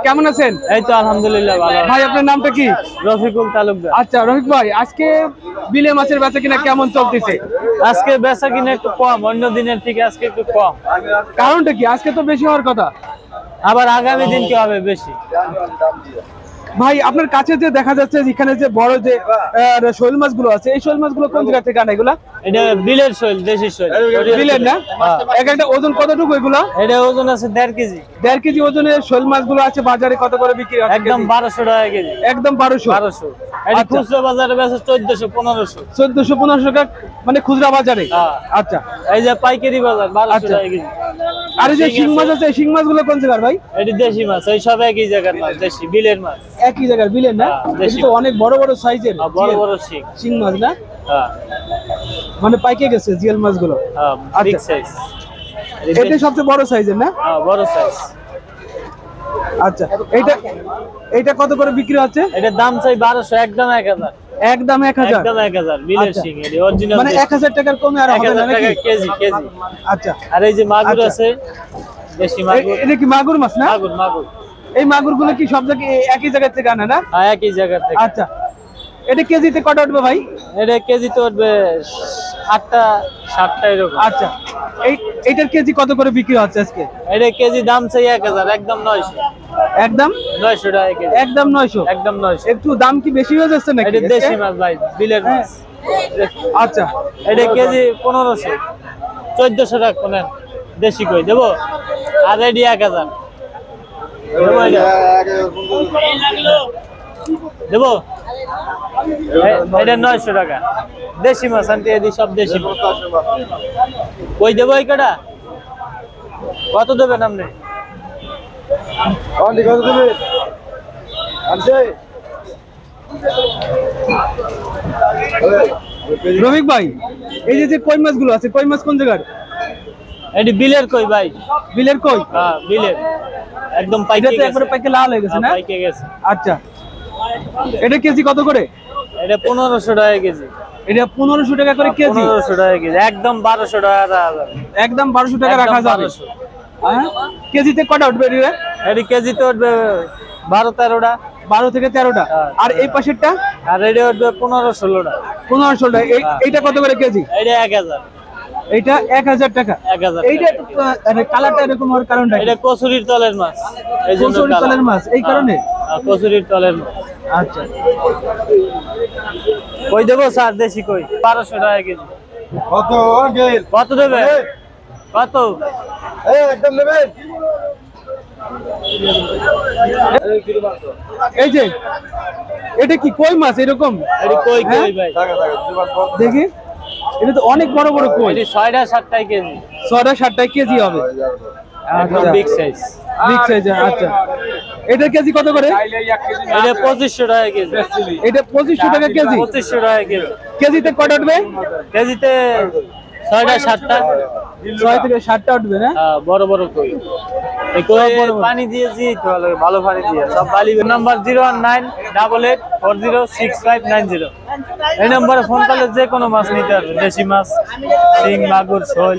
কেমন আছেন? এই তো আলহামদুলিল্লাহ ভালো। ভাই আপনার নামটা কি? রফিকুল তালুকদার। আচ্ছা রফিক ভাই, আজকে বিলে মাছের বেচা কিনা কেমন চলতেছে? আজকে বেচা কিনা একটু কম, অন্য দিনের থেকে আজকে একটু কম। কারণটা কি? আজকে তো বেশি হওয়ার কথা। আবার আগামী দিন কি হবে বেশি। ভাই আপনার কাছে যে দেখা যাচ্ছে এখানে যে বড় যে শোল মাছগুলো আছে, এই শোল মাছগুলো কোন জায়গা থেকে আনা এগুলা? এটা বিলের শৈল, দেশি শৈল। বিলের না? এক একটা ওজন কতটুকু এগুলা? এটা ওজন আছে 1.5 কেজি। 1.5 কেজি ওজনের শোল মাছগুলো আছে, বাজারে কত করে বিক্রি হয়? একদম 1200 টাকা কেজি। একদম 1200। এটা খুচরা বাজারে বেচে 1400 1500। 1400-1500 টাকা মানে খুচরা বাজারে। আচ্ছা, এই যে পাইকারি বাজার 1200 টাকা কেজি। আর এই যে শিং মাছ আছে, শিং মাছগুলো কোন জায়গার ভাই? এটা দেশি মাছ, এই সব একই জায়গার মাছ, দেশি বিলের মাছ। একই জায়গার বিলের না? এটা তো অনেক বড় বড় সাইজের বড় বড় শিং মাছ না? হ্যাঁ, মানে পাইকে গেছে জিএল মাছগুলো। হ্যাঁ, বিগ সাইজ। এটা সবচেয়ে বড় সাইজের না? হ্যাঁ, বড় সাইজ। আচ্ছা, এটা কত করে বিক্রি হচ্ছে? এটার দাম চাই 1200, একদম 1000। একদম 1000? একদম 1000 বিলের শিং, এর অরিজিনাল। মানে 1000 টাকার কমে আর হবে না নাকি? KG KG. আচ্ছা, আর এই যে মাগুর আছে, দেশি মাগুর। এটা কি মাগুর মাছ না? মাগুর মাগুর। এই মাগুরগুলো কি সব জায়গায় একই জায়গা থেকে আনে না? হ্যাঁ, একই জায়গা থেকে। আচ্ছা, এটা কেজিতে কত উঠবে ভাই? এটা কেজিতে উঠবে 8টা 7টা এরকম। আচ্ছা, এইটার কেজি কত করে বিক্রি হচ্ছে আজকে? এটা কেজি দাম চাই 1000, একদম 900। একদম 900 টাকা কেজি। একদম 900? একদম 900। একটু দাম কি বেশি হয়ে যাচ্ছে নাকি? এটা দেশি মাছ ভাই, বিলের মাছ। আচ্ছা, এটা কেজি 1500, 1400 টাকা কোনেন। দেশি কই দেবো? আর রেডি 1000 দেবো। এটা 900 টাকা দেশি মাছ। আনতে এদি সব দেশি মাছ। কই দেবো? এই কটা কত দেবেন আপনি? রফিক ভাই, এই যে কই মাছগুলো আছে, কই মাছ কোন জায়গার? এটি বিলের কই ভাই। বিলের কই? হ্যাঁ, বিলের একদম পাইকে গেছে। একবারে পাইকে লাল হয়ে গেছে না? পাইকে গেছে। আচ্ছা, এটা কেজি কত করে? এটা 1500 টাকা কেজি। এটা 1500 টাকা করে কেজি? 1500 টাকা কেজি, একদম 1200 টাকা। একদম 1200 টাকা রাখা যাবে। হ্যাঁ, কেজিতে কটা উঠবে এটা? এটি কেজিতে উঠবে 12-13টা। 12 থেকে 13টা। আর এই পাশেরটা? আর এটা উঠবে 15-16টা। 1500 টাকা। এইটা কত করে কেজি? এটা 1000। এইটা 1000 টাকা। 1000। এইটা কালারটা এরকম হওয়ার কারণটা? এটা কচুরির তলের মাছ, এই জন্য কচুরির তলের মাছ, এই কারণে? কচুরির তলের মাছ। আচ্ছা, কই দেবো স্যার? দেশি কই 1200 টাকা কেজি। কত কত দেবে? কত? একদম নেবেন? এই যে এটা কি কই মাছ এরকম? এটা কই কই ভাই। দেখি, এটা তো অনেক বড় বড় কই। এটা 6টা-7টা কেজি। 6টা-7টা কেজি হবে। একদম বিগ সাইজ। Big size. আচ্ছা, এটা কেজি কত করে? এটা 2500 টাকা কেজি। এটা 2500 টাকা কেজি? 2500 টাকা কেজি। কেজিতে কত উঠবে? কেজিতে 6টা-7টা। 6 থেকে 7টা উঠবে না? বড় বড় কই। এই কই পানি দিয়েছি তো, ভালো পানি দিয়ে সব বালি। নাম্বার 01988406590। এই নম্বরে ফোন করলে যে কোনো মাছ নিতে পারবে, দেশি মাছ, শিং, মাগুর, শোল।